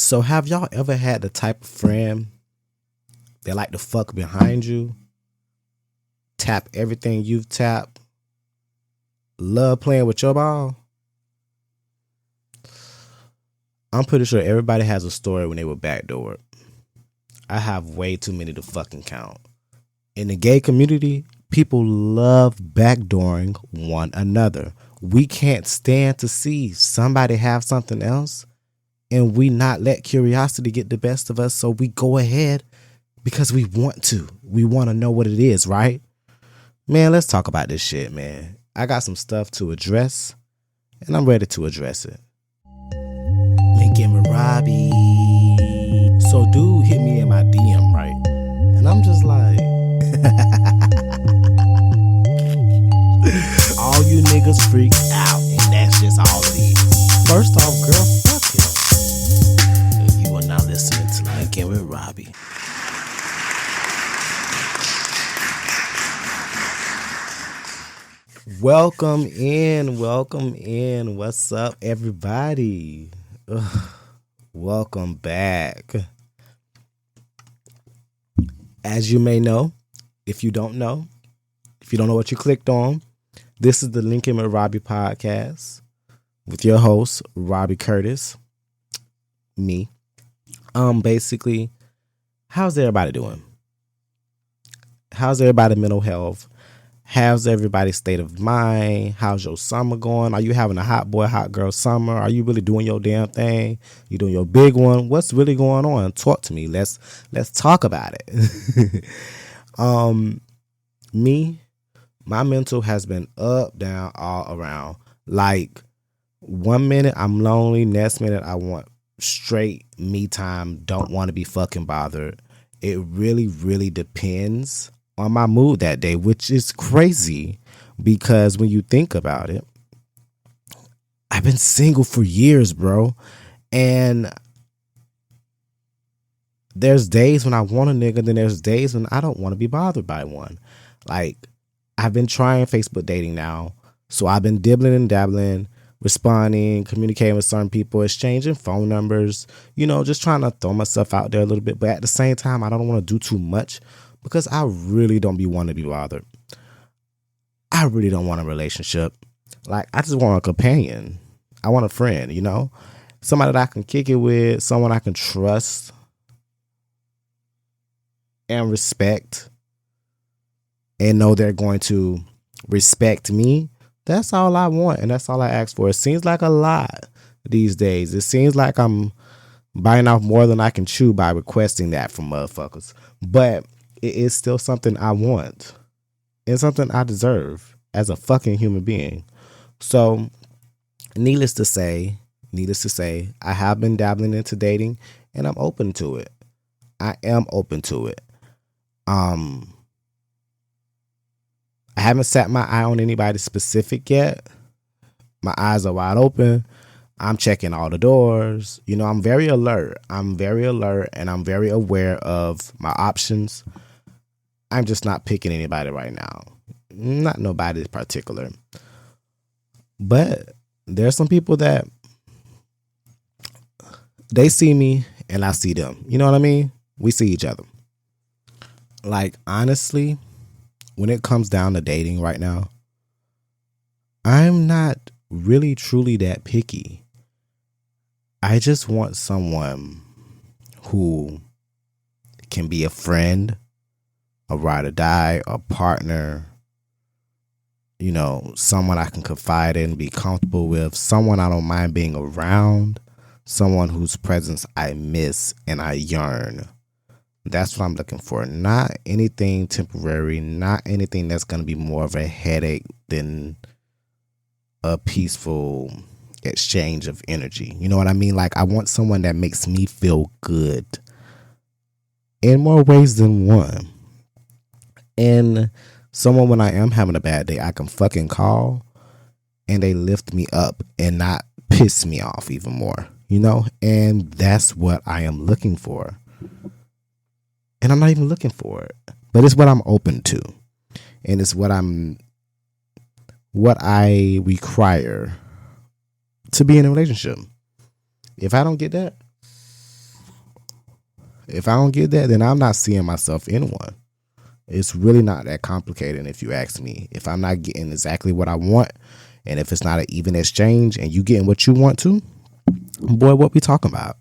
So have y'all ever had the type of friend that like to fuck behind you, tap everything you've tapped, love playing with your ball? I'm pretty sure everybody has a story when they were backdoored. I have way too many to fucking count. In the gay community, people love backdooring one another. We can't stand to see somebody have something else and we not let curiosity get the best of us, so we go ahead because we want to. We want to know what it is, right? Man, let's talk about this shit, man. I got some stuff to address, and I'm ready to address it. Linkinwitrobby. So dude hit me in my DM, right? And I'm just like, all you niggas freak out, and that's just all it is. First off, girl, fuck him. And you are now listening to Linkin with Robbie. Welcome in. What's up, everybody? Welcome back. As you may know, if you don't know what you clicked on, this is the Linkinwitrobby podcast with your host, Robbie Curtis, me. Basically, how's everybody doing? How's everybody's mental health? How's everybody's state of mind? How's your summer going? Are you having a hot boy, hot girl summer? Are you really doing your damn thing? You doing your big one? What's really going on? Talk to me. Let's talk about it. My mental has been up, down, all around. Like 1 minute I'm lonely, next minute I want straight me time, don't want to be fucking bothered. It really, really depends on my mood that day, which is crazy because when you think about it, I've been single for years, bro. And there's days when I want a nigga, then there's days when I don't want to be bothered by one. Like, I've been trying Facebook dating now. So I've been dibbling and dabbling, responding, communicating with certain people, exchanging phone numbers, just trying to throw myself out there a little bit. But at the same time, I don't want to do too much because I really don't be wanting to be bothered. I really don't want a relationship. Like, I just want a companion. I want a friend, somebody that I can kick it with, someone I can trust and respect and know they're going to respect me. That's all I want, and that's all I ask for. It seems like a lot these days. It seems like I'm biting off more than I can chew by requesting that from motherfuckers. But it is still something I want. It's something I deserve as a fucking human being. So, needless to say, I have been dabbling into dating, and I'm open to it. I am open to it. I haven't set my eye on anybody specific yet. My eyes are wide open. I'm checking all the doors. I'm very alert. And I'm very aware of my options. I'm just not picking anybody right now. Not nobody in particular. But there's some people that they see me and I see them. You know what I mean? We see each other. Like, honestly, when it comes down to dating right now, I'm not really truly that picky. I just want someone who can be a friend, a ride or die, a partner, someone I can confide in, be comfortable with, someone I don't mind being around, someone whose presence I miss and I yearn. That's what I'm looking for. Not anything temporary, not anything that's going to be more of a headache than a peaceful exchange of energy. You know what I mean? Like, I want someone that makes me feel good in more ways than one. And someone, when I am having a bad day, I can fucking call and they lift me up and not piss me off even more, and that's what I am looking for. And I'm not even looking for it, but it's what I'm open to. And it's what I require to be in a relationship. If I don't get that, If I don't get that, then I'm not seeing myself in one. It's really not that complicated if you ask me. If I'm not getting exactly what I want, and if it's not an even exchange and you getting what you want to, boy, what we talking about?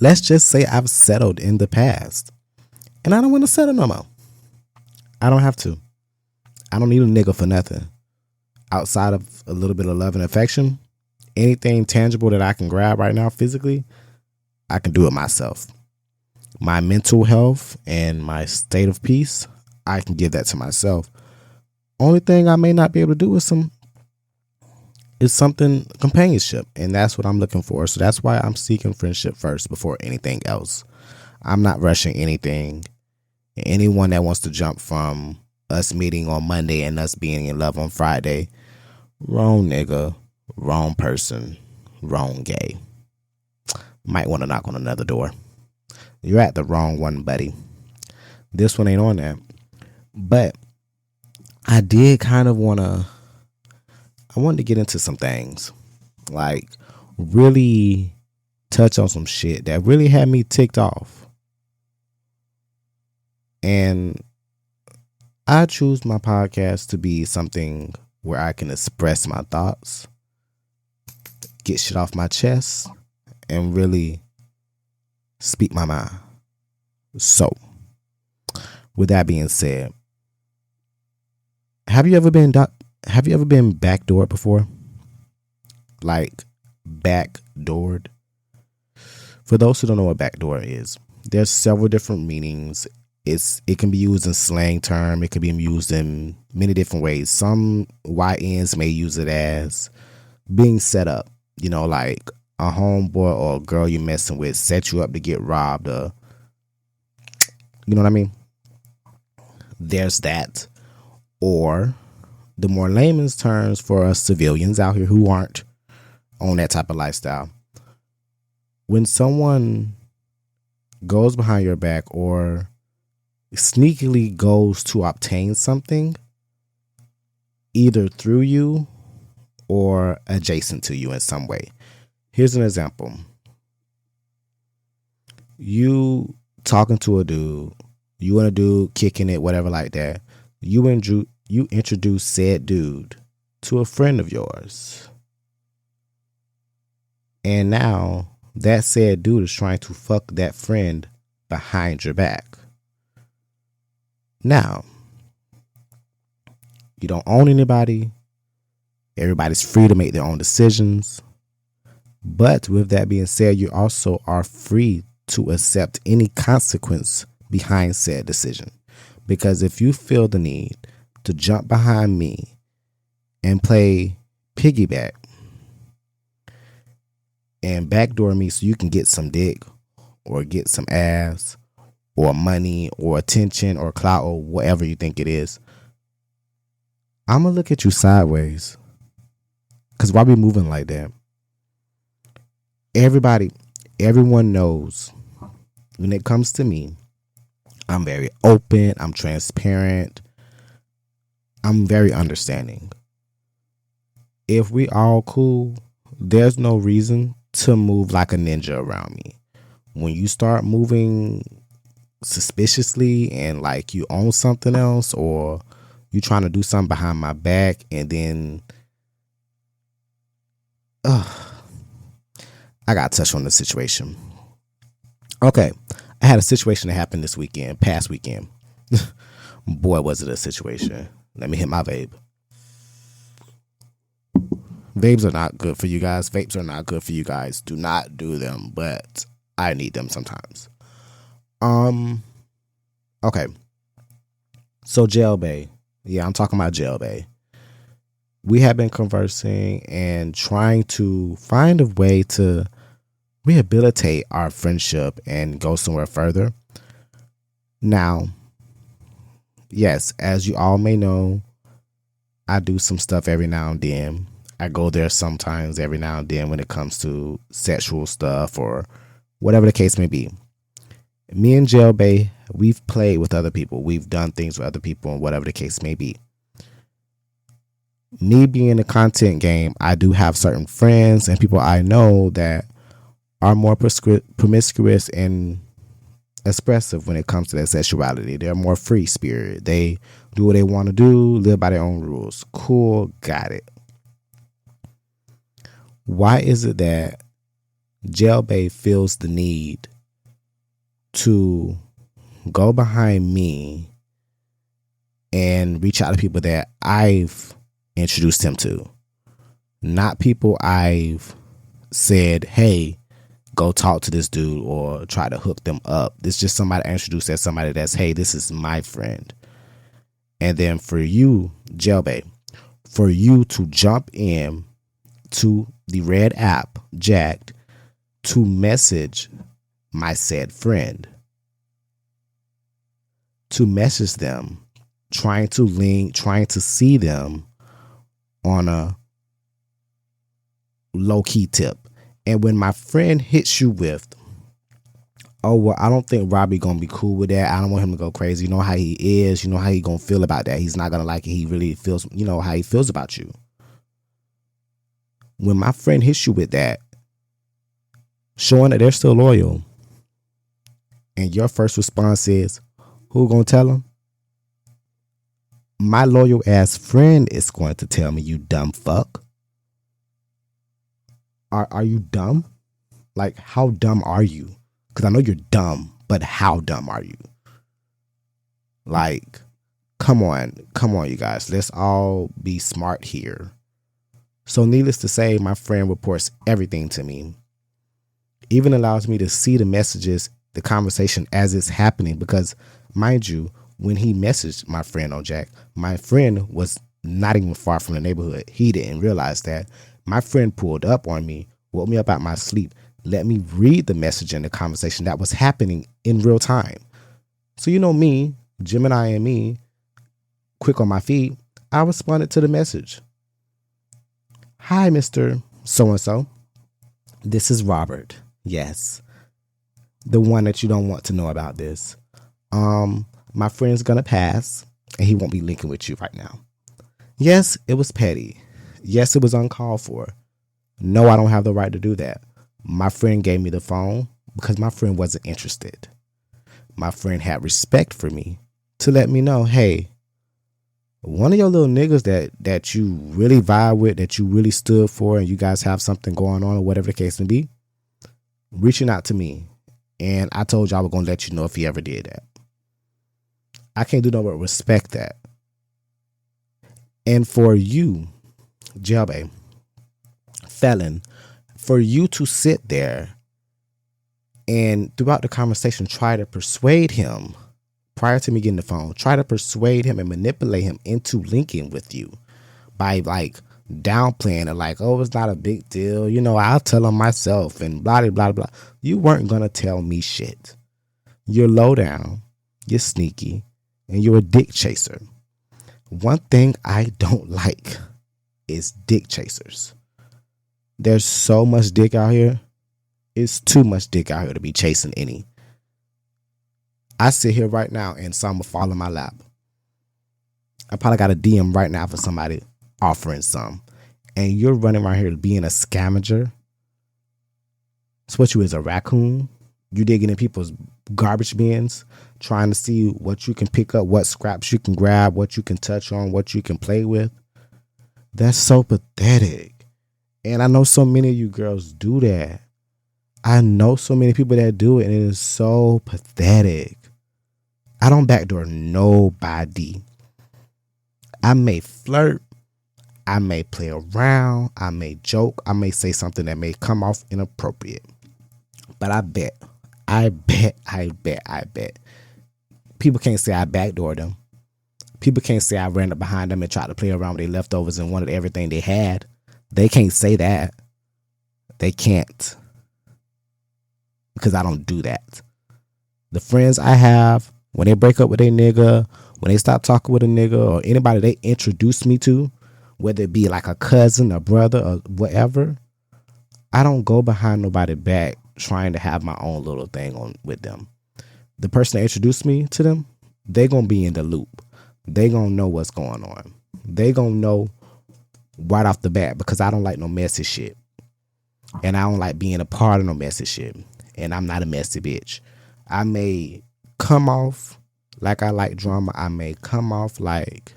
Let's just say I've settled in the past and I don't want to settle no more. I don't have to. I don't need a nigga for nothing. Outside of a little bit of love and affection, anything tangible that I can grab right now physically, I can do it myself. My mental health and my state of peace, I can give that to myself. Only thing I may not be able to do is something companionship, and that's what I'm looking for. So that's why I'm seeking friendship first before anything else. I'm not rushing anything. Anyone that wants to jump from us meeting on Monday and us being in love on Friday, wrong nigga, wrong person, wrong gay. Might want to knock on another door. You're at the wrong one, buddy. This one ain't on that. But I did kind of I wanted to get into some things. Like really touch on some shit that really had me ticked off. And I choose my podcast to be something where I can express my thoughts, get shit off my chest, and really speak my mind. So, with that being said, have you ever been backdoored before? Like backdoored? For those who don't know what backdoor is, there's several different meanings. It can be used in slang term. It can be used in many different ways. Some YNs may use it as being set up. You know, like a homeboy or a girl you're messing with set you up to get robbed. You know what I mean? There's that. Or the more layman's terms for us civilians out here who aren't on that type of lifestyle. When someone goes behind your back or sneakily goes to obtain something, either through you or adjacent to you in some way. Here's an example. You talking to a dude, you and a dude kicking it, whatever like that. You introduce said dude to a friend of yours. And now that said dude is trying to fuck that friend behind your back. Now, you don't own anybody. Everybody's free to make their own decisions. But with that being said, you also are free to accept any consequence behind said decision. Because if you feel the need to jump behind me and play piggyback and backdoor me so you can get some dick or get some ass or money or attention or clout or whatever you think it is, I'm going to look at you sideways. Because why be moving like that? Everyone knows when it comes to me, I'm very open, I'm transparent, I'm very understanding. If we all cool, there's no reason to move like a ninja around me. When you start moving suspiciously and like you own something else or you trying to do something behind my back and then I got to touch on the situation. Okay, I had a situation that happened past weekend. Boy, was it a situation. Let me hit my vape. Vapes are not good for you guys. Vapes are not good for you guys. Do not do them, but I need them sometimes. Okay. So Jail Bay. Yeah, I'm talking about Jail Bay. We have been conversing and trying to find a way to rehabilitate our friendship and go somewhere further. Now, yes, as you all may know, I do some stuff every now and then. I go there sometimes every now and then when it comes to sexual stuff or whatever the case may be. Me and Jail Bay, we've played with other people. We've done things with other people and whatever the case may be. Me being in the content game, I do have certain friends and people I know that are more promiscuous and expressive when it comes to their sexuality. They're more free spirit. They do what they want to do, live by their own rules. Cool, got it. Why is it that Jail Bae feels the need to go behind me and reach out to people that I've introduced him to? Not people I've said, hey, go talk to this dude or try to hook them up. This is just somebody I introduced as somebody that's, hey, this is my friend. And then for you, Jail Bae, for you to jump in to the red app, Jacked, to message my said friend, to message them, trying to link, trying to see them on a low-key tip. And when my friend hits you with, oh, well, I don't think Robbie gonna be cool with that. I don't want him to go crazy. You know how he is. You know how he gonna feel about that. He's not gonna like it. He really feels, you know, how he feels about you. When my friend hits you with that, showing that they're still loyal, and your first response is, who gonna tell him? My loyal ass friend is going to tell me, you dumb fuck. Are you dumb? Like, how dumb are you? Because I know you're dumb, but how dumb are you? Like, come on, you guys. Let's all be smart here. So needless to say, my friend reports everything to me. Even allows me to see the messages, the conversation as it's happening. Because, mind you, when he messaged my friend on Jack, my friend was not even far from the neighborhood. He didn't realize that. My friend pulled up on me, woke me up out my sleep, let me read the message in the conversation that was happening in real time. So you know me, Gemini and me, quick on my feet, I responded to the message. Hi, Mr. So-and-so. This is Robert. Yes. The one that you don't want to know about this. My friend's gonna pass and he won't be linking with you right now. Yes, it was petty. Yes, it was uncalled for. No, I don't have the right to do that. My friend gave me the phone because my friend wasn't interested. My friend had respect for me to let me know, hey, one of your little niggas that you really vibe with, that you really stood for, and you guys have something going on or whatever the case may be, reaching out to me. And I told y'all I was going to let you know if he ever did that. I can't do no but respect that. And for you, Jail Bae, felon, for you to sit there and throughout the conversation try to persuade him, prior to me getting the phone, try to persuade him and manipulate him into linking with you by like downplaying it, like, oh, it's not a big deal, you know, I'll tell him myself and blah blah blah blah. You weren't gonna tell me shit. You're low down, you're sneaky, and you're a dick chaser. One thing I don't like is dick chasers. There's so much dick out here. It's too much dick out here to be chasing any. I sit here right now and some will fall in my lap. I probably got a DM right now for somebody offering some. And you're running around here being a scavenger. It's what you is, a raccoon. You digging in people's garbage bins, trying to see what you can pick up, what scraps you can grab, what you can touch on, what you can play with. That's so pathetic. And I know so many of you girls do that. I know so many people that do it, and it is so pathetic. I don't backdoor nobody. I may flirt. I may play around. I may joke. I may say something that may come off inappropriate. But I bet. People can't say I backdoored them. People can't say I ran up behind them and tried to play around with their leftovers and wanted everything they had. They can't say that. They can't. Because I don't do that. The friends I have, when they break up with a nigga, when they stop talking with a nigga, or anybody they introduce me to, whether it be like a cousin, a brother, or whatever, I don't go behind nobody back trying to have my own little thing on with them. The person that introduced me to them, they gonna be in the loop. They gonna know what's going on. They gonna know right off the bat, because I don't like no messy shit. And I don't like being a part of no messy shit. And I'm not a messy bitch. I may come off like I like drama. I may come off like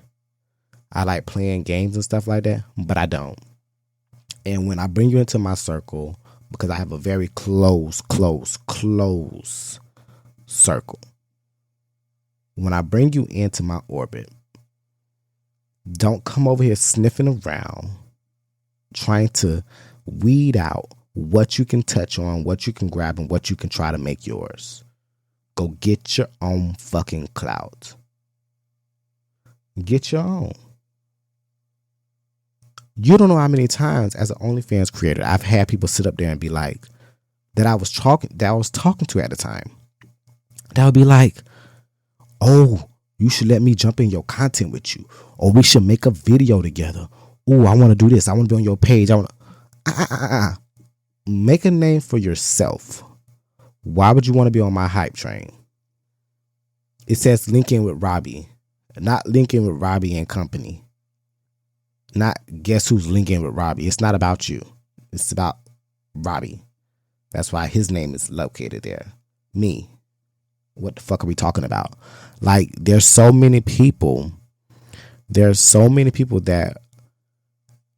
I like playing games and stuff like that, but I don't. And when I bring you into my circle, because I have a very close circle. When I bring you into my orbit, don't come over here sniffing around, trying to weed out what you can touch on, what you can grab, and what you can try to make yours. Go get your own fucking clout. Get your own. You don't know how many times as an OnlyFans creator I've had people sit up there and be like, that I was talking to at the time. That would be like, oh, you should let me jump in your content with you. Or we should make a video together. Oh, I want to do this. I want to be on your page. I want to make a name for yourself. Why would you want to be on my hype train? It says Linkin with Robbie, not Linkin with Robbie and Company. Not guess who's linking with Robbie. It's not about you. It's about Robbie. That's why his name is located there. Me. What the fuck are we talking about? Like, there's so many people. There's so many people that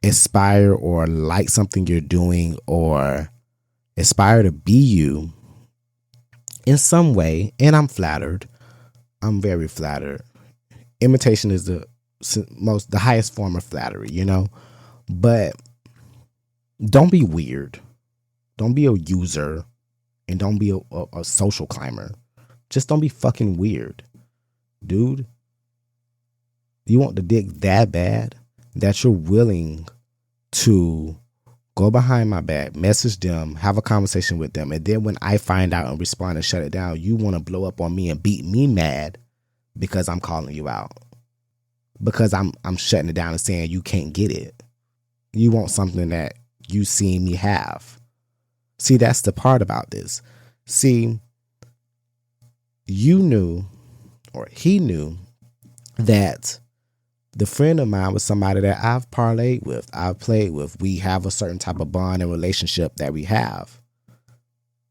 aspire or like something you're doing or aspire to be you in some way. And I'm flattered. I'm very flattered. Imitation is the highest form of flattery, you know. But don't be weird. Don't be a user, and don't be a social climber. Just don't be fucking weird, dude. You want the dick that bad that you're willing to go behind my back, message them, have a conversation with them, and then when I find out and respond and shut it down, you want to blow up on me and beat me mad because I'm calling you out. Because I'm shutting it down and saying you can't get it. You want something that you seen me have. See, that's the part about this. See, you knew, or he knew, that the friend of mine was somebody that I've parlayed with, I've played with. We have a certain type of bond and relationship that we have.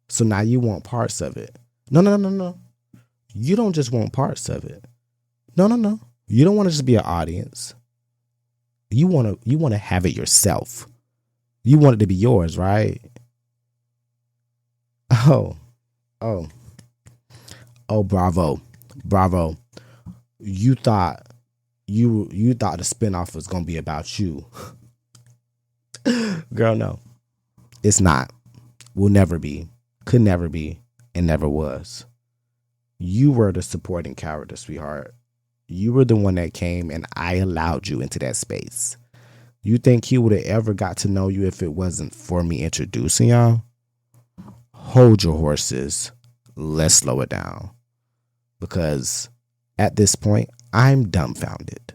So now you want parts of it. No. You don't just want parts of it. No. You don't want to just be an audience. You want to have it yourself. You want it to be yours, right? Oh, bravo. You thought the spinoff was gonna be about you. Girl, no. It's not. Will never be. Could never be. And never was. You were the supporting character, sweetheart. You were the one that came and I allowed you into that space. You think he would have ever got to know you if it wasn't for me introducing y'all? Hold your horses. Let's slow it down. Because at this point, I'm dumbfounded.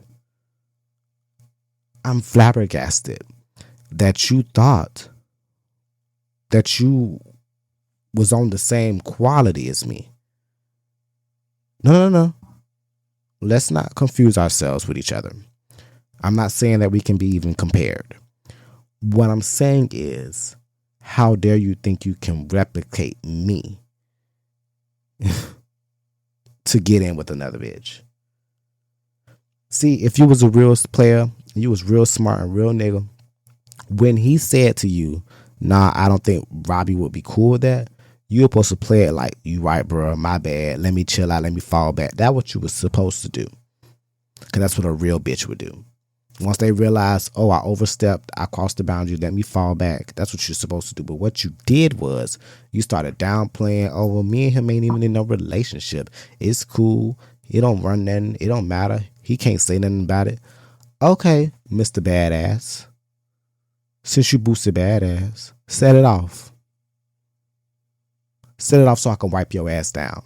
I'm flabbergasted that you thought that you was on the same quality as me. No. Let's not confuse ourselves with each other. I'm not saying that we can be even compared. What I'm saying is, how dare you think you can replicate me to get in with another bitch? See, if you was a real player, you was real smart and real nigga, when he said to you, nah, I don't think Robbie would be cool with that, you were supposed to play it like, you right, bro, my bad. Let me chill out. Let me fall back. That's what you was supposed to do. Because that's what a real bitch would do. Once they realize, oh, I overstepped, I crossed the boundary, let me fall back. That's what you're supposed to do. But what you did was you started downplaying, oh, well, me and him ain't even in no relationship. It's cool. It don't run nothing. It don't matter. He can't say nothing about it. Okay, Mr. Badass. Since you boosted badass, set it off. Set it off so I can wipe your ass down.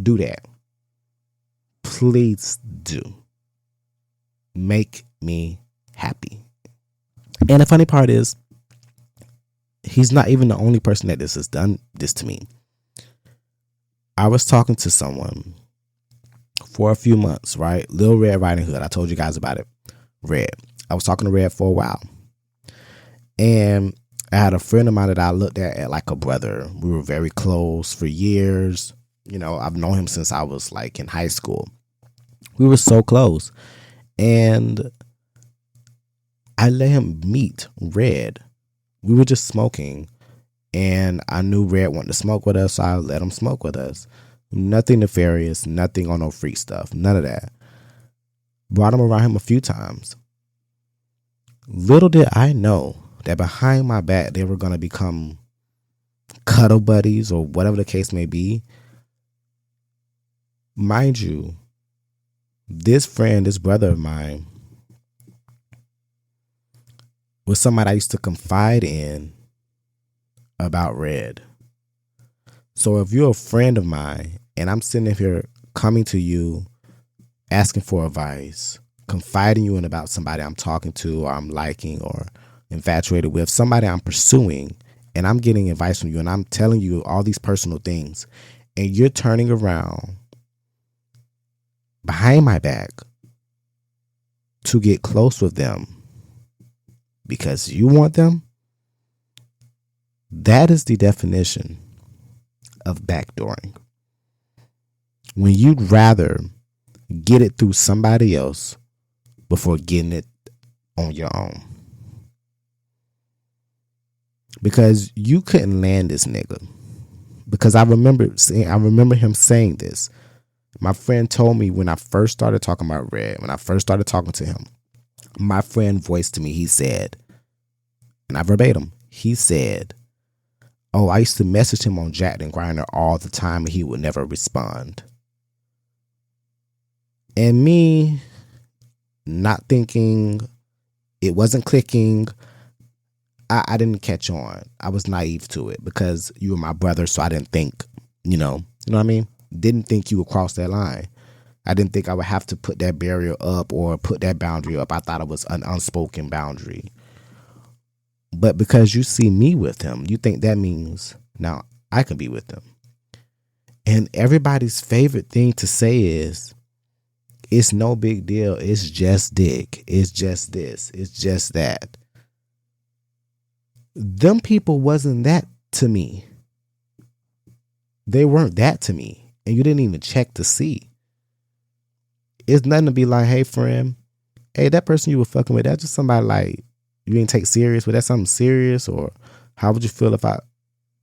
Do that. Please do. Make me happy. And the funny part is, he's not even the only person that this has done this to me. I was talking to someone for a few months, right? Lil Red Riding Hood. I told you guys about it. Red. I was talking to Red for a while. And I had a friend of mine that I looked at like a brother. We were very close for years. You know, I've known him since I was like in high school. We were so close. And I let him meet Red. We were just smoking. And I knew Red wanted to smoke with us, so I let him smoke with us. Nothing nefarious, nothing on no freak stuff, none of that. Brought him around him a few times. Little did I know that behind my back, they were going to become cuddle buddies or whatever the case may be. Mind you, this friend, this brother of mine, was somebody I used to confide in about Red. So if you're a friend of mine and I'm sitting here coming to you, asking for advice, confiding you in about somebody I'm talking to or I'm liking or infatuated with, somebody I'm pursuing, and I'm getting advice from you and I'm telling you all these personal things, and you're turning around behind my back to get close with them because you want them, that is the definition of backdooring. When you'd rather get it through somebody else before getting it on your own. Because you couldn't land this nigga. Because I remember him saying this. My friend told me when I first started talking about Red, when I first started talking to him, my friend voiced to me, he said, and I verbatim, he said, "Oh, I used to message him on Jacked and Grindr all the time and he would never respond." And me not thinking, it wasn't clicking, I didn't catch on. I was naive to it because you were my brother, so I didn't think, you know what I mean? Didn't think you would cross that line. I didn't think I would have to put that barrier up or put that boundary up. I thought it was an unspoken boundary. But because you see me with him, you think that means now I can be with him. And everybody's favorite thing to say is, it's no big deal. It's just dick. It's just this. It's just that. Them people wasn't that to me. They weren't that to me. And you didn't even check to see. It's nothing to be like, hey, friend, hey, that person you were fucking with, that's just somebody like you didn't take serious. Was that something serious? Or how would you feel if I...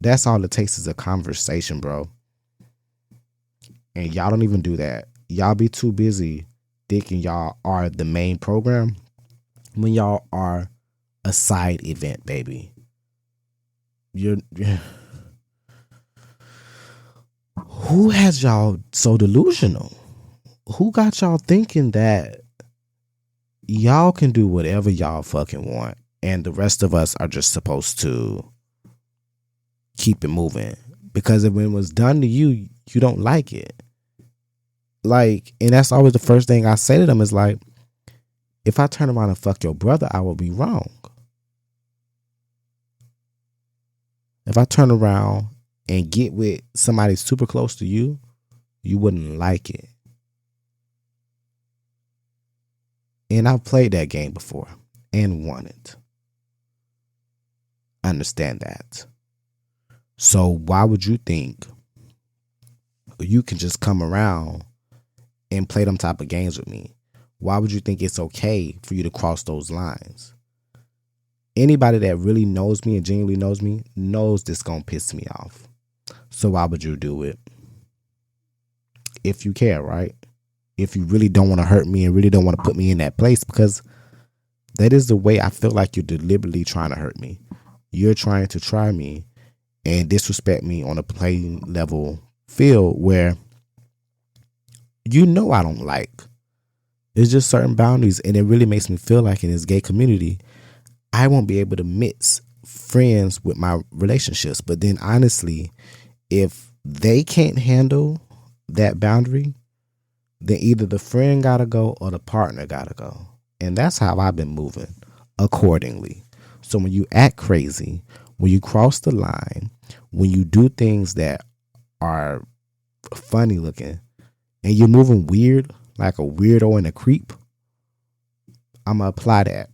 That's all it takes is a conversation, bro. And y'all don't even do that. Y'all be too busy thinking y'all are the main program when y'all are a side event, baby. Who has y'all so delusional? Who got y'all thinking that y'all can do whatever y'all fucking want and the rest of us are just supposed to keep it moving? Because when it was done to you, you don't like it. Like, and that's always the first thing I say to them is like, if I turn around and fuck your brother, I will be wrong. If I turn around and get with somebody super close to you, you wouldn't like it. And I've played that game before and won it. I understand that. So why would you think you can just come around and play them type of games with me? Why would you think it's okay for you to cross those lines? Anybody that really knows me and genuinely knows me knows this gonna piss me off. So why would you do it? If you care, right? If you really don't want to hurt me and really don't want to put me in that place, because that is the way I feel like you're deliberately trying to hurt me. You're trying to try me and disrespect me on a playing level field where you know I don't like. It's just certain boundaries, and it really makes me feel like in this gay community, I won't be able to mix friends with my relationships. But then honestly, if they can't handle that boundary, then either the friend gotta go or the partner gotta go. And that's how I've been moving accordingly. So when you act crazy, when you cross the line, when you do things that are funny looking, and you're moving weird, like a weirdo and a creep, I'm gonna apply that.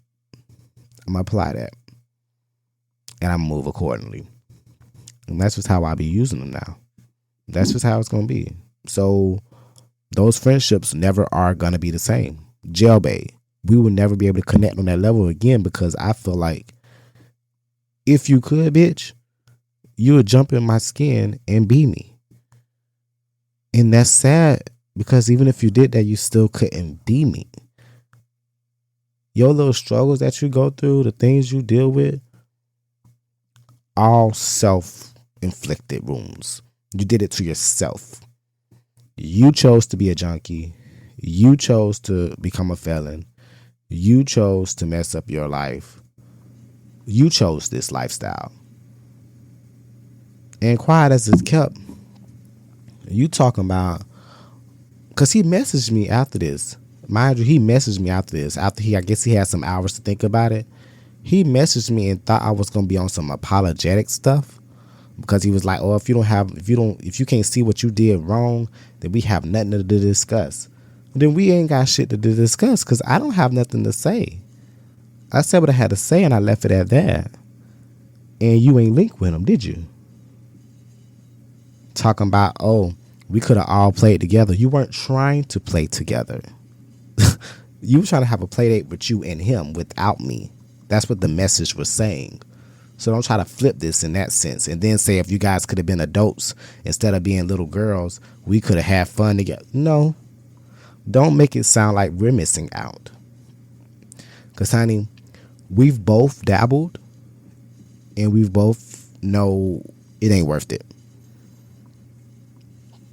and I move accordingly. And that's just how I be using them now. That's just how it's gonna be. So those friendships never are gonna be the same. Jailbait. We will never be able to connect on that level again because I feel like if you could, bitch, you would jump in my skin and be me. And that's sad because even if you did that, you still couldn't be me. Your little struggles that you go through, the things you deal with, all self-inflicted wounds. You did it to yourself. You chose to be a junkie. You chose to become a felon. You chose to mess up your life. You chose this lifestyle. And quiet as it's kept, you talking about, because he messaged me after this. Mind you, he messaged me after this. After I guess he had some hours to think about it. He messaged me and thought I was going to be on some apologetic stuff. Because he was like, oh, if you can't see what you did wrong, then we have nothing to discuss. Then we ain't got shit to discuss because I don't have nothing to say. I said what I had to say and I left it at that. And you ain't linked with him, did you? Talking about, oh, we could have all played together. You weren't trying to play together. You were trying to have a play date with you and him without me. That's what the message was saying. So don't try to flip this in that sense and then say if you guys could have been adults instead of being little girls, we could have had fun together. No, don't make it sound like we're missing out. Because, honey, we've both dabbled and we've both know it ain't worth it.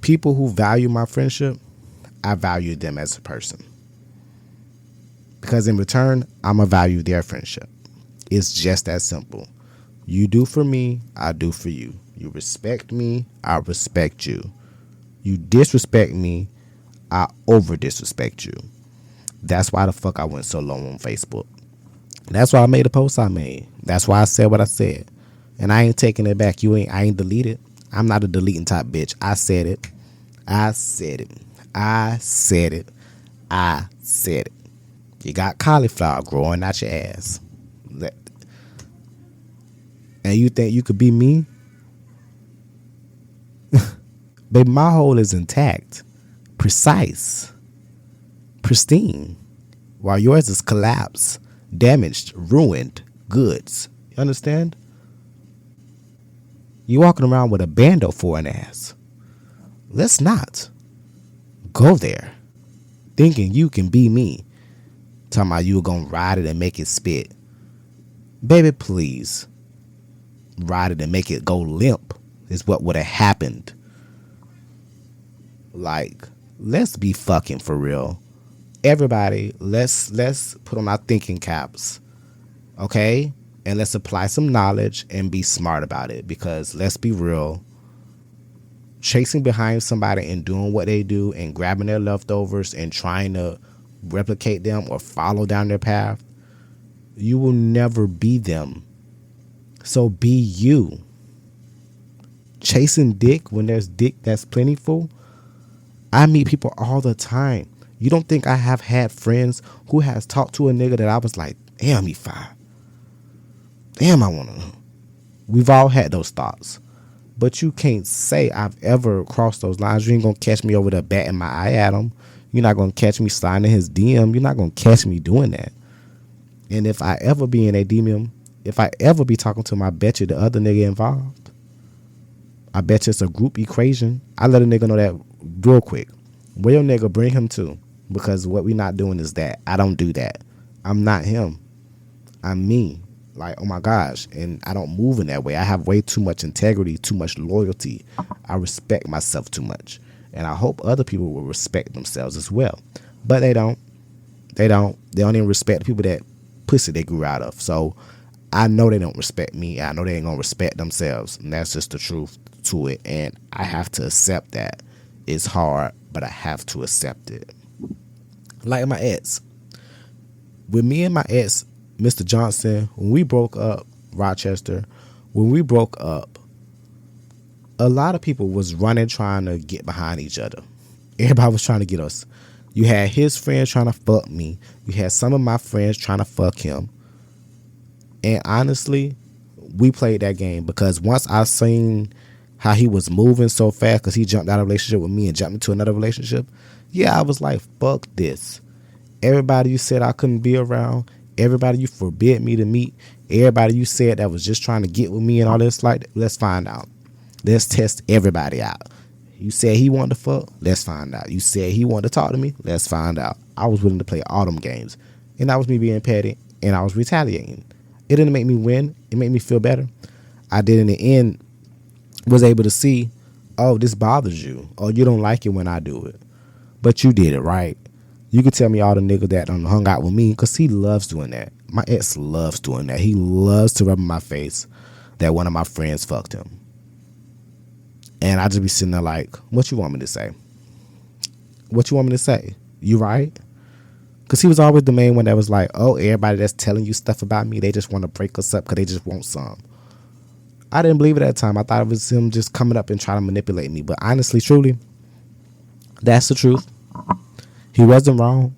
People who value my friendship, I value them as a person. Because in return, I'm going to value their friendship. It's just that simple. You do for me, I do for you. You respect me, I respect you. You disrespect me, I over disrespect you. That's why the fuck I went so low on Facebook. That's why I made the post I made. That's why I said what I said. And I ain't taking it back. I ain't deleted. I'm not a deleting type bitch. I said it. I said it. I said it. I said it. You got cauliflower growing out your ass. And you think you could be me? Baby, my hole is intact. Precise. Pristine. While yours is collapsed, damaged, ruined goods. You understand? You walking around with a bando for an ass. Let's not go there thinking you can be me. Talking about you were going to ride it and make it spit. Baby, please. Ride it and make it go limp is what would have happened. Like, let's be fucking for real. Everybody, let's put on our thinking caps. Okay? And let's apply some knowledge and be smart about it. Because let's be real. Chasing behind somebody and doing what they do and grabbing their leftovers and trying to replicate them or follow down their path, you will never be them. So be you. Chasing dick when there's dick that's plentiful. I meet people all the time. You don't think I have had friends who has talked to a nigga that I was like, damn, he fine. Damn, I want to know. We've all had those thoughts. But you can't say I've ever crossed those lines. You ain't going to catch me over there batting my eye at him. You're not going to catch me sliding his DM. You're not going to catch me doing that. And if I ever be in a DM, if I ever be talking to him, I bet you the other nigga involved. I bet you it's a group equation. I let a nigga know that real quick. Where your nigga, bring him to. Because what we not doing is that. I don't do that. I'm not him. I'm me. Like, oh my gosh. And I don't move in that way. I have way too much integrity, too much loyalty. I respect myself too much. And I hope other people will respect themselves as well. But they don't. They don't even respect the people that pussy they grew out of. So I know they don't respect me. I know they ain't gonna respect themselves. And that's just the truth to it. And I have to accept that. It's hard, but I have to accept it. Like my ex. With me and my ex, Mr. Johnson, when we broke up, Rochester, when we broke up, a lot of people was running trying to get behind each other. Everybody was trying to get us. You had his friends trying to fuck me. You had some of my friends trying to fuck him. And honestly, we played that game, because once I seen how he was moving so fast, because he jumped out of a relationship with me and jumped into another relationship, I was like, fuck this. Everybody you said I couldn't be around, everybody you forbid me to meet, everybody you said that was just trying to get with me and all this, like, let's find out. Let's test everybody out. You said he wanted to fuck, let's find out. You said he wanted to talk to me, let's find out. I was willing to play all them games. And that was me being petty, and I was retaliating. It didn't make me win. It made me feel better. I did, in the end, was able to see, oh, this bothers you, or you don't like it when I do it. But you did it, right? You could tell me all the niggas that hung out with me, because he loves doing that. My ex loves doing that. He loves to rub in my face that one of my friends fucked him. And I just be sitting there like, what you want me to say? What you want me to say? You right? Because he was always the main one that was like, oh, everybody that's telling you stuff about me, they just want to break us up because they just want some. I didn't believe it at the time. I thought it was him just coming up and trying to manipulate me. But honestly, truly, that's the truth. He wasn't wrong.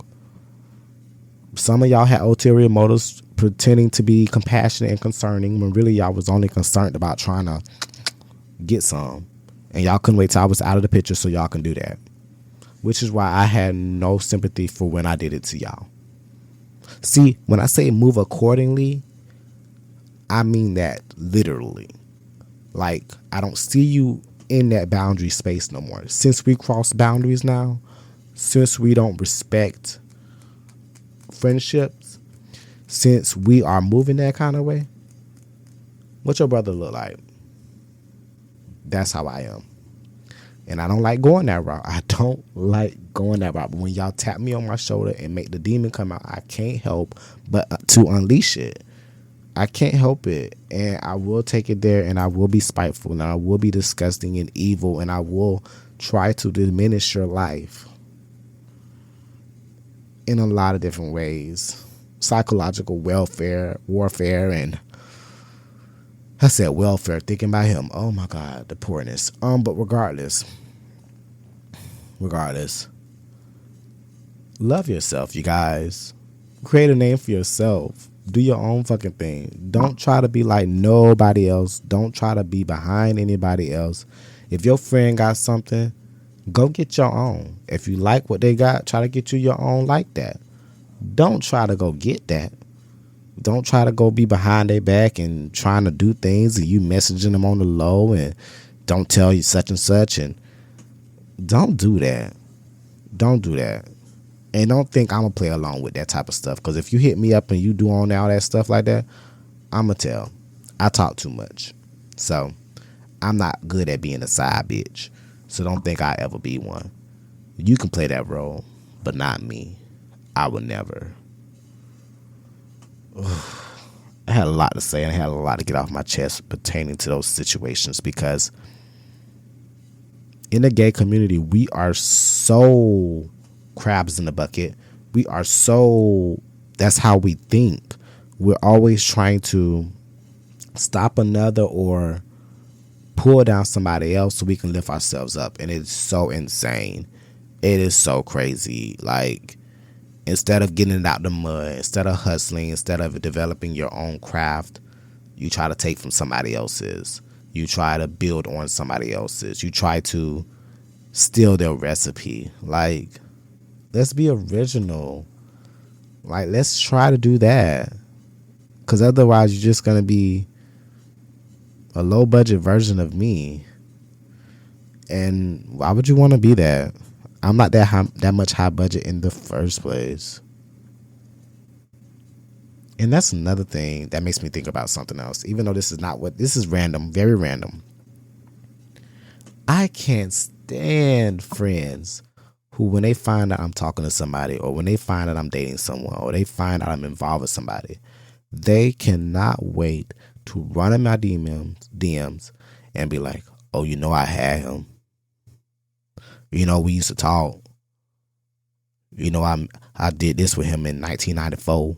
Some of y'all had ulterior motives, pretending to be compassionate and concerning, when really y'all was only concerned about trying to get some. And y'all couldn't wait till I was out of the picture so y'all can do that. Which is why I had no sympathy for when I did it to y'all. See, when I say move accordingly, I mean that literally. Like, I don't see you in that boundary space no more. Since we crossed boundaries now, since we don't respect friendships, since we are moving that kind of way, what your brother look like? That's how I am. And I don't like going that route. I don't like going that route. But when y'all tap me on my shoulder and make the demon come out, I can't help but to unleash it. I can't help it. And I will take it there, and I will be spiteful, and I will be disgusting and evil, and I will try to diminish your life in a lot of different ways. Psychological warfare, and I said welfare, thinking about him. Oh my God, the poorness. But regardless, love yourself, you guys. Create a name for yourself. Do your own fucking thing. Don't try to be like nobody else. Don't try to be behind anybody else. If your friend got something, go get your own. If you like what they got, try to get you your own like that. Don't try to go get that. Don't try to go be behind their back and trying to do things, and you messaging them on the low and don't tell you such and such, and don't do that. Don't do that. And don't think I'm going to play along with that type of stuff, because if you hit me up and you do all that stuff like that, I'm going to tell. I talk too much. So I'm not good at being a side bitch. So don't think I'll ever be one. You can play that role, but not me. I would never. I had a lot to say, and I had a lot to get off my chest pertaining to those situations, because in the gay community, we are so crabs in the bucket. We are so, that's how we think. We're always trying to stop another or pull down somebody else so we can lift ourselves up. And it's so insane. It is so crazy. Like, instead of getting it out the mud, instead of hustling, instead of developing your own craft, you try to take from somebody else's. You try to build on somebody else's. You try to steal their recipe. Like, let's be original. Like, let's try to do that. Because otherwise, you're just going to be a low-budget version of me. And why would you want to be that? I'm not that much high budget in the first place. And that's another thing that makes me think about something else. Even though this is random, very random. I can't stand friends who, when they find out I'm talking to somebody, or when they find out I'm dating someone, or they find out I'm involved with somebody, they cannot wait to run in my DMs and be like, oh, you know, I had him. You know, we used to talk. You know, I did this with him in 1994.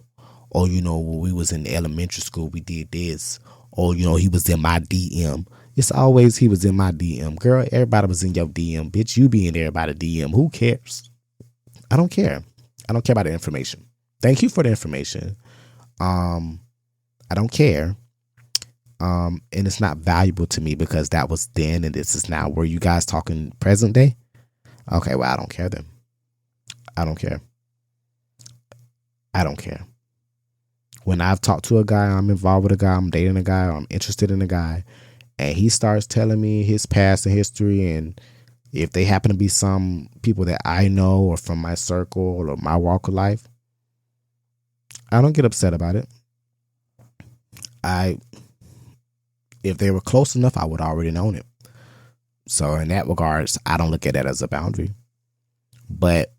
Or, you know, when we was in elementary school, we did this. Or, you know, he was in my DM. It's always he was in my DM. Girl, everybody was in your DM. Bitch, you be in everybody's DM. Who cares? I don't care. I don't care about the information. Thank you for the information. I don't care. And it's not valuable to me because that was then and this is now. Were you guys talking present day? Okay, well, I don't care then. I don't care. I don't care. When I've talked to a guy, I'm involved with a guy, I'm dating a guy, or I'm interested in a guy, and he starts telling me his past and history, and if they happen to be some people that I know or from my circle or my walk of life, I don't get upset about it. If they were close enough, I would already known it. So in that regards, I don't look at that as a boundary. But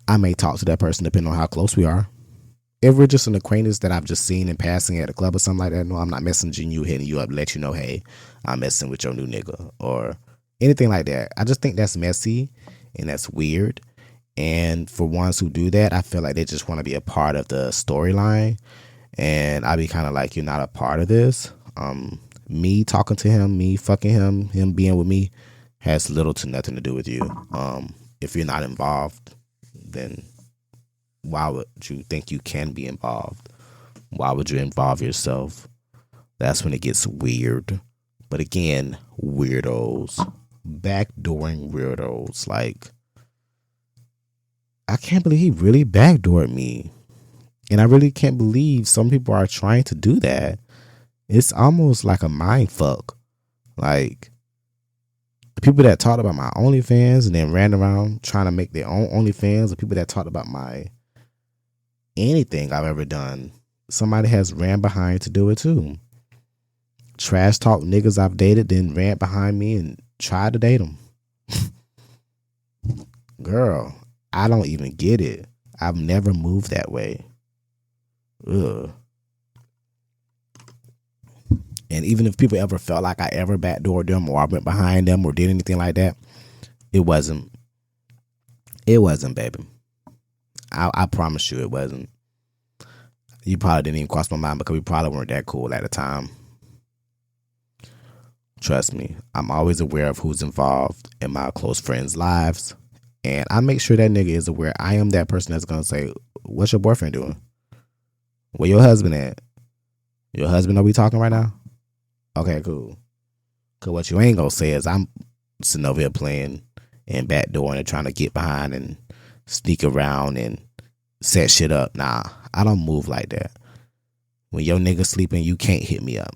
I may talk to that person depending on how close we are. If we're just an acquaintance that I've just seen in passing at a club or something like that, no, I'm not messaging you, hitting you up, let you know, hey, I'm messing with your new nigga or anything like that. I just think that's messy and that's weird. And for ones who do that, I feel like they just want to be a part of the storyline. And I'd be kind of like, you're not a part of this. Me talking to him, me fucking him being with me has little to nothing to do with you. If you're not involved, then why would you think you can be involved? Why would you involve yourself? That's when it gets weird. But again, weirdos. Backdooring weirdos. Like, I can't believe he really backdoored me. And I really can't believe some people are trying to do that. It's almost like a mind fuck. Like, the people that talked about my OnlyFans and then ran around trying to make their own OnlyFans, the people that talked about my anything I've ever done, somebody has ran behind to do it too. Trash talk niggas I've dated, then ran behind me and tried to date them. Girl, I don't even get it. I've never moved that way. Ugh. And even if people ever felt like I ever backdoored them or I went behind them or did anything like that, it wasn't. It wasn't, baby. I promise you it wasn't. You probably didn't even cross my mind because we probably weren't that cool at the time. Trust me, I'm always aware of who's involved in my close friends' lives. And I make sure that nigga is aware I am that person that's going to say, what's your boyfriend doing? Where your husband at? Your husband, are we talking right now? Okay, cool. Because what you ain't going to say is I'm sitting over here playing and backdooring and trying to get behind and sneak around and set shit up. Nah, I don't move like that. When your nigga sleeping, you can't hit me up.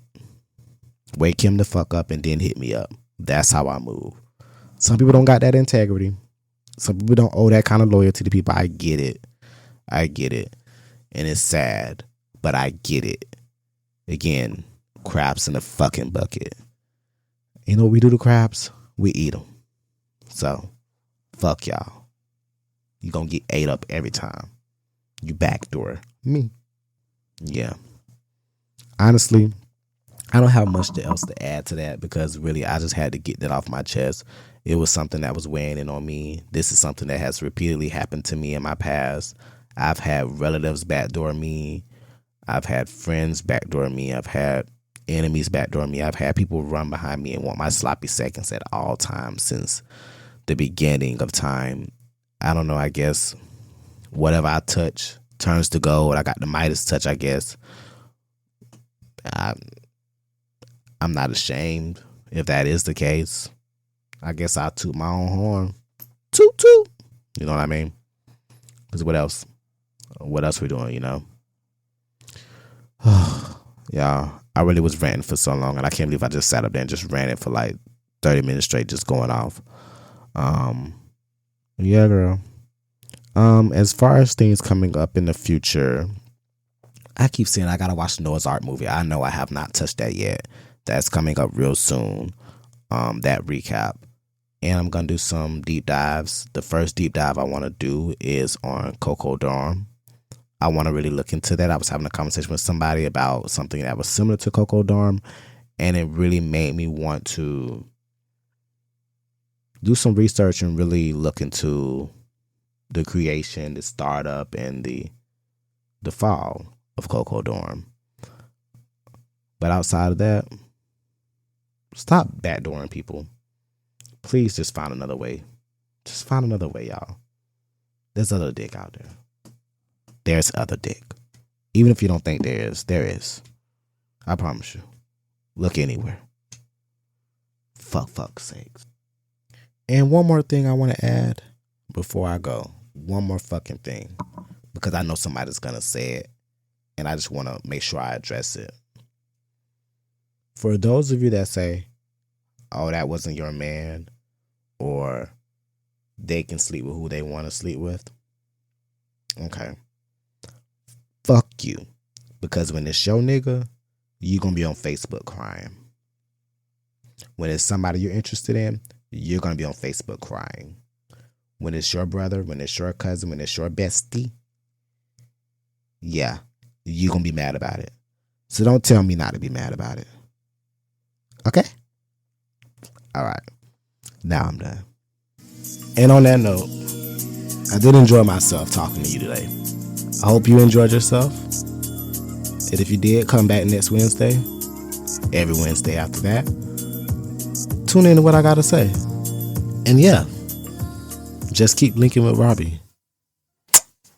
Wake him the fuck up and then hit me up. That's how I move. Some people don't got that integrity. Some people don't owe that kind of loyalty to people. I get it. I get it. And it's sad, but I get it. Again, crabs in a fucking bucket. You know what we do to crabs? We eat them. So, fuck y'all. You gonna get ate up every time. You backdoor me. Yeah. Honestly, I don't have much else to add to that because really I just had to get that off my chest. It was something that was weighing in on me. This is something that has repeatedly happened to me in my past. I've had relatives backdoor me. I've had friends backdoor me. I've had enemies backdoor me. I've had people run behind me and want my sloppy seconds at all times since the beginning of time. I don't know, I guess whatever I touch turns to gold. I got the Midas touch, I guess. I'm not ashamed if that is the case. I guess I'll toot my own horn. Toot toot. You know what I mean? Because what else? What else we doing, you know? Y'all, I really was ranting for so long, and I can't believe I just sat up there and just ranted for like 30 minutes straight, just going off. Yeah, girl. As far as things coming up in the future, I keep saying I gotta watch the Noah's Ark movie. I know I have not touched that yet. That's coming up real soon. That recap. And I'm gonna do some deep dives. The first deep dive I want to do is on Coco Dorm. I want to really look into that. I was having a conversation with somebody about something that was similar to Coco Dorm, and it really made me want to do some research and really look into the creation, the startup, and the fall of Coco Dorm. But outside of that, stop backdooring people. Please just find another way. Just find another way, y'all. There's other dick out there. There's other dick. Even if you don't think there is. I promise you. Look anywhere. Fuck's sakes. And one more thing I want to add before I go. One more fucking thing. Because I know somebody's going to say it. And I just want to make sure I address it. For those of you that say, oh, that wasn't your man, or they can sleep with who they want to sleep with. Okay. Fuck you. Because when it's your nigga, you're going to be on Facebook crying. When it's somebody you're interested in, you're going to be on Facebook crying. When it's your brother, when it's your cousin, when it's your bestie, yeah, you're going to be mad about it. So don't tell me not to be mad about it. Okay? All right. Now I'm done. And on that note, I did enjoy myself talking to you today. I hope you enjoyed yourself. And if you did, come back next Wednesday. Every Wednesday after that. Tune in to what I got to say. And yeah, just keep linking with Robbie.